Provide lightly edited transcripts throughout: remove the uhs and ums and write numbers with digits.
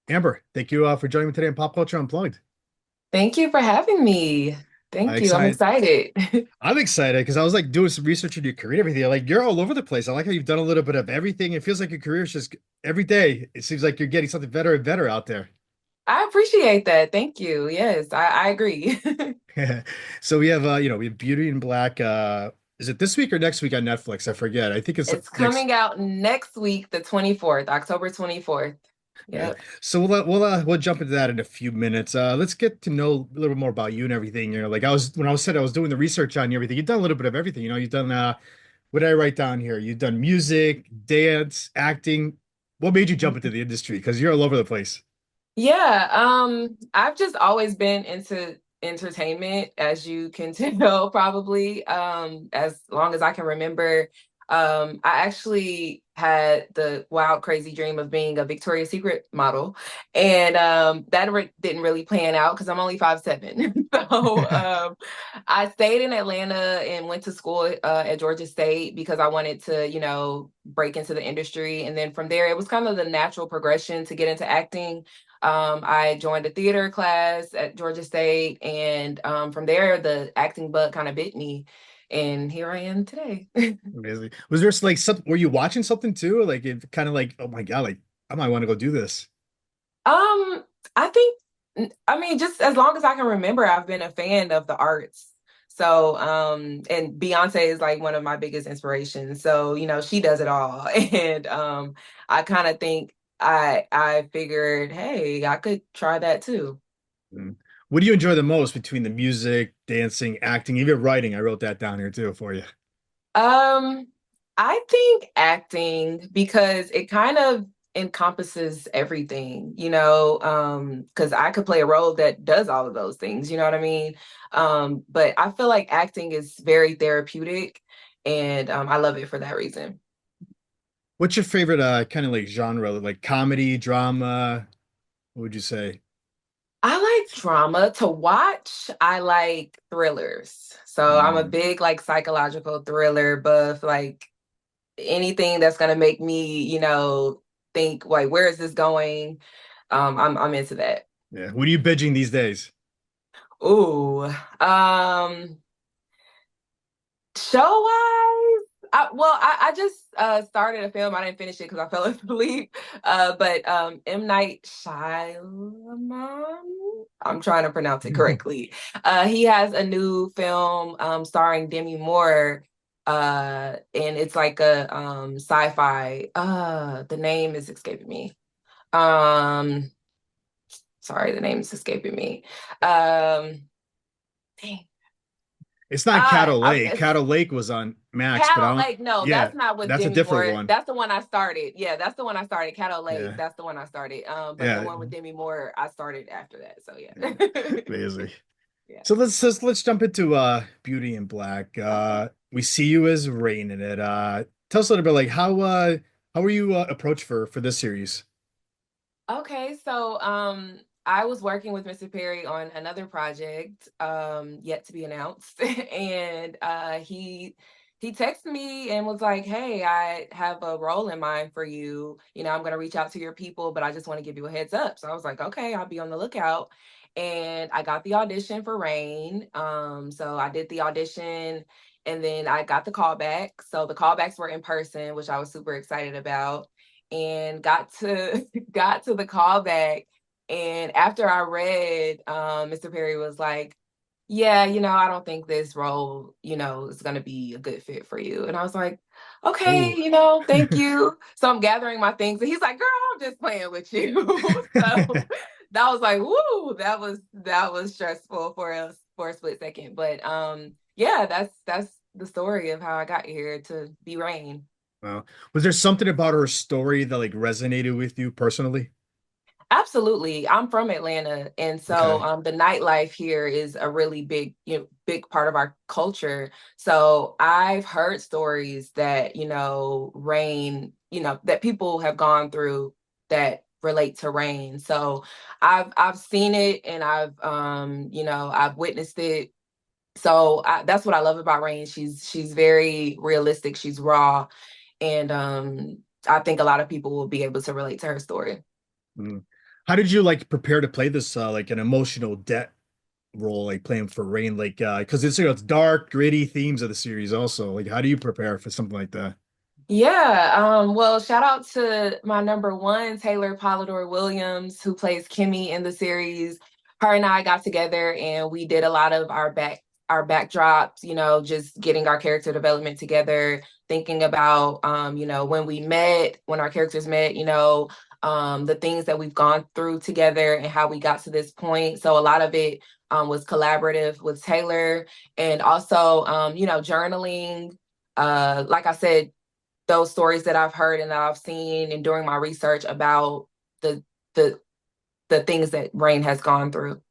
Amber, thank you for joining me today on Pop Culture Unplugged. Thank you for having me. I'm Thank you. I'm excited. excited. I'm excited because I was like doing some research into your career and everything. Like you're all over the place. I like how you've done a little bit of everything. It feels like your career is just every day. It seems like you're getting something better and better out there. I appreciate that. Thank you. Yes, I agree. So we have we have Beauty in Black. Is it this week or next week on Netflix? I forget. I think it's It's next. coming out next week, the 24th, October 24th. Yeah. Yep. So we'll jump into that in a few minutes. Let's get to know a little more about you and everything. Like I was doing the research on you, everything. You've done a little bit of everything. You've done what did I write down here? You've done music, dance, acting. What made you jump into the industry? Because you're all over the place. Yeah, I've just always been into entertainment, as you can tell, probably, as long as I can remember. I actually had the wild, crazy dream of being a Victoria's Secret model, and that re didn't really plan out because I'm only 5'7". So I stayed in Atlanta and went to school at Georgia State because I wanted to, break into the industry, and then from there, it was kind of the natural progression to get into acting. I joined a theater class at Georgia State, and from there, the acting bug kind of bit me, and here I am today. Amazing. Was there like something, were you watching something too? Like it kind of like, oh my God, like I might want to go do this. Um, I think, I mean, just as long as I can remember, I've been a fan of the arts. So, and Beyonce is like one of my biggest inspirations. So, she does it all. And I kind of think I figured, hey, I could try that too. Mm. What do you enjoy the most between the music, dancing, acting, even writing? I wrote that down here too for you. Um, I think acting because it kind of encompasses everything, because I could play a role that does all of those things, you know what I mean? But I feel like acting is very therapeutic, and I love it for that reason. What's your favorite kind of like genre? Like comedy, drama? What would you say? I like drama to watch. I like thrillers. So I'm a Mm. big like psychological thriller buff, like anything that's gonna make me, think like where is this going? I'm into that. Yeah. What are you binging these days? Ooh, show wise, I just started a film. I didn't finish it because I fell asleep. But M. Night Shyamalan, I'm trying to pronounce it correctly. He has a new film starring Demi Moore. And it's like a sci-fi. The name is escaping me. Um, Sorry, the name is escaping me. Dang. It's not Cattle I'm Lake. Cattle Lake was on Max, but I Cattle don't. Lake. No, Yeah, that's not with that's a Demi different Moore. one. That's the one I started. Yeah, that's the one I started. Cattle Lake. Yeah, That's the one I started. But the yeah, one with Demi Moore, I started after that. So yeah. yeah. Amazing. Yeah. So let's jump into Beauty in Black. Okay. We see you as Rain in it. Tell us a little bit like how were you approached for this series? Okay. So I was working with Mr. Perry on another project, yet to be announced. And he texted me and was like, "Hey, I have a role in mind for you. I'm gonna reach out to your people, but I just want to give you a heads up." So I was like, "Okay, I'll be on the lookout." And I got the audition for Rain. So I did the audition, and then I got the callback. So the callbacks were in person, which I was super excited about, and got to got to the callback. And after I read, Mr. Perry was like, "Yeah, I don't think this role, is going to be a good fit for you." And I was like, "Okay, Ooh. thank you." So I'm gathering my things, and he's like, "Girl, I'm just playing with you." So that was like, "Woo!" That was stressful for a split second, but yeah, that's the story of how I got here to be Rain. Well, was there something about her story that like resonated with you personally? Absolutely. I'm from Atlanta. And so Okay. the nightlife here is a really big, big part of our culture. So I've heard stories that, rain, that people have gone through that relate to rain. So I've seen it, and I've witnessed it. So that's what I love about Rain. She's very realistic, she's raw, and I think a lot of people will be able to relate to her story. Mm. How did you like prepare to play this like an emotional debt role, like playing for Rain, like because it's, it's dark, gritty themes of the series also. Like how do you prepare for something like that? Yeah, well, shout out to my number one, Taylor Polidor Williams, who plays Kimmy in the series. Her and I got together and we did a lot of our backdrops, just getting our character development together, thinking about when our characters met, the things that we've gone through together and how we got to this point. So a lot of it was collaborative with Taylor and also journaling. Like I said, those stories that I've heard and that I've seen and during my research about the the the things that Rain has gone through.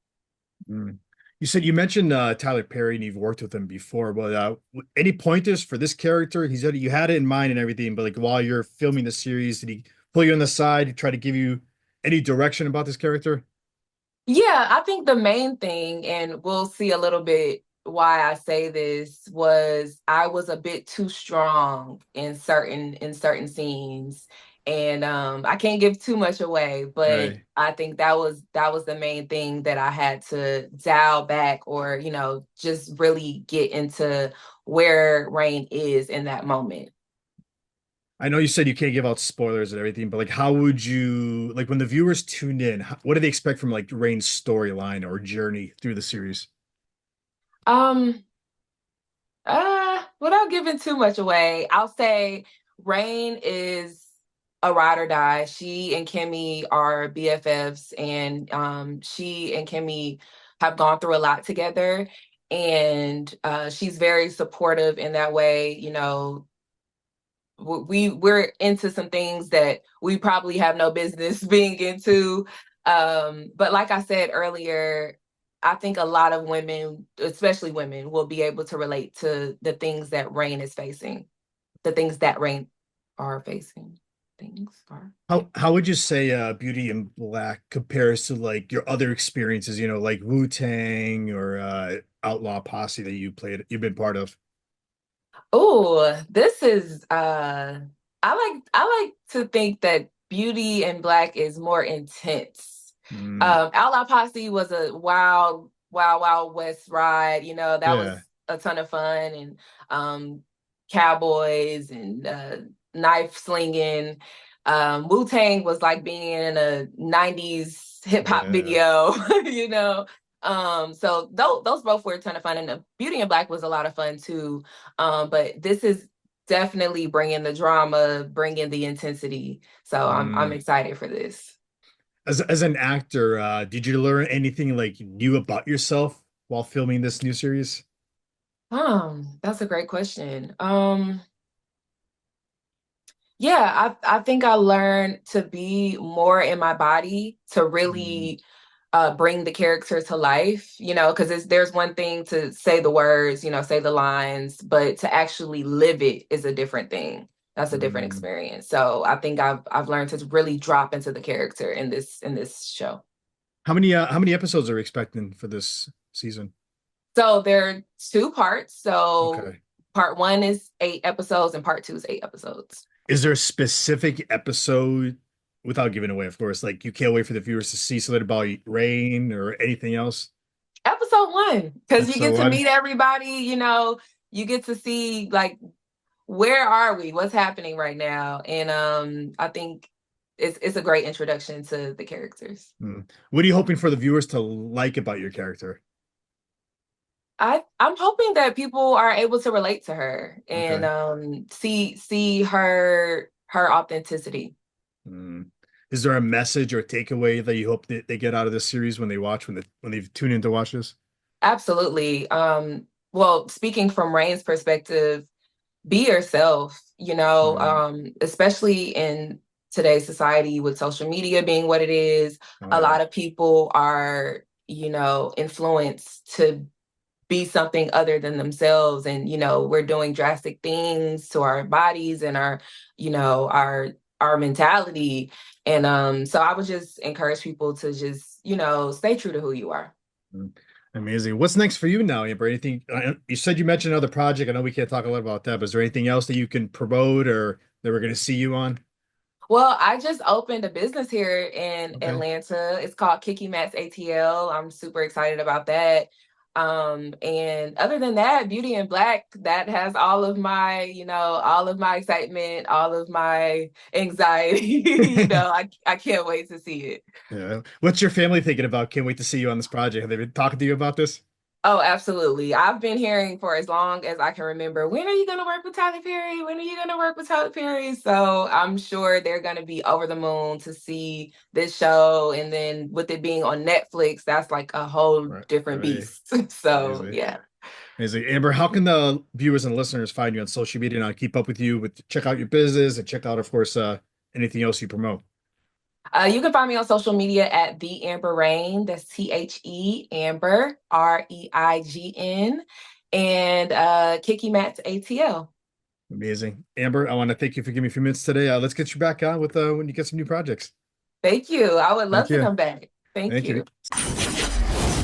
Mm. You said you mentioned Tyler Perry and you've worked with him before, but any pointers for this character? He said you had it in mind and everything, but like while you're filming the series, did he pull you on the side, try to give you any direction about this character? Yeah, I think the main thing, and we'll see a little bit why I say this, was I was a bit too strong in certain scenes. And I can't give too much away, but Right. I think that was the main thing that I had to dial back or, just really get into where Rain is in that moment. I know you said you can't give out spoilers and everything, but like, how would you like when the viewers tune in? What do they expect from like Rain's storyline or journey through the series? Um, without giving too much away, I'll say Rain is a ride or die. She and Kimmy are BFFs, and she and Kimmy have gone through a lot together. And she's very supportive in that way. We're into some things that we probably have no business being into. But like I said earlier, I think a lot of women, especially women, will be able to relate to the things that Rain is facing, the things that Rain are facing. Things are, yeah. How would you say Beauty in Black compares to like your other experiences, like Wu-Tang or Outlaw Posse that you've been part of? Oh, this is I like to think that Beauty and Black is more intense. Mm, Outlaw Posse was a wild, wild, wild west ride. That was yeah, a ton of fun and cowboys and knife slinging. Wu-Tang was like being in a 90s hip hop yeah. video, you know. So those both were a ton of fun, and the Beauty and Black was a lot of fun too. But this is definitely bringing the drama, bringing the intensity. So I'm Mm. excited for this. As an actor, did you learn anything like new about yourself while filming this new series? That's a great question. Yeah, I think I learned to be more in my body to Mm, really bring the character to life, because there's one thing to say the words, say the lines, but to actually live it is a different thing. That's a different mm. experience. So I think I've learned to really drop into the character in this show. How many episodes are we expecting for this season? So there are two parts. So Okay. part one is 8 episodes and part two is 8 episodes. Is there a specific episode, without giving away, of course, like you can't wait for the viewers to see something about Rain or anything else? Episode one, because you Episode get to one? meet everybody, you get to see like where are we? What's happening right now? And I think it's a great introduction to the characters. Hmm. What are you hoping for the viewers to like about your character? I'm hoping that people are able to relate to her and Okay. see her authenticity. Hmm. Is there a message or takeaway that you hope that they get out of this series when they tune in to watch this? Absolutely. Well, speaking from Rain's perspective, be yourself, Hmm. especially in today's society with social media being what it is. Oh A yeah. lot of people are, influenced to be something other than themselves. And, we're doing drastic things to our bodies and our mentality. And so I would just encourage people to just, stay true to who you are. Hmm. Amazing. What's next for you now, Amber? Anything? You said you mentioned another project. I know we can't talk a lot about that, but is there anything else that you can promote or that we're going to see you on? Well, I just opened a business here in Okay. Atlanta. It's called Kiki Matt's ATL. I'm super excited about that. And other than that, Beauty in Black, that has all of my, all of my excitement, all of my anxiety. I can't wait to see it. Yeah. What's your family thinking about? Can't wait to see you on this project. Have they been talking to you about this? Oh, absolutely. I've been hearing for as long as I can remember, when are you going to work with Tyler Perry? When are you going to work with Tyler Perry? So I'm sure they're going to be over the moon to see this show. And then with it being on Netflix, that's like a whole Right. different Right. beast. So Amazing. yeah. Amazing. Amber, how can the viewers and listeners find you on social media and keep up with you with check out your business and check out, of course, anything else you promote? You can find me on social media at The Amber Rain. That's THE Amber, REIGN, and Kiki Matt's ATL. Amazing. Amber, I want to thank you for giving me a few minutes today. Let's get you back on with when you get some new projects. Thank you. I would Thank love to you. come back. Thank Thank you. you.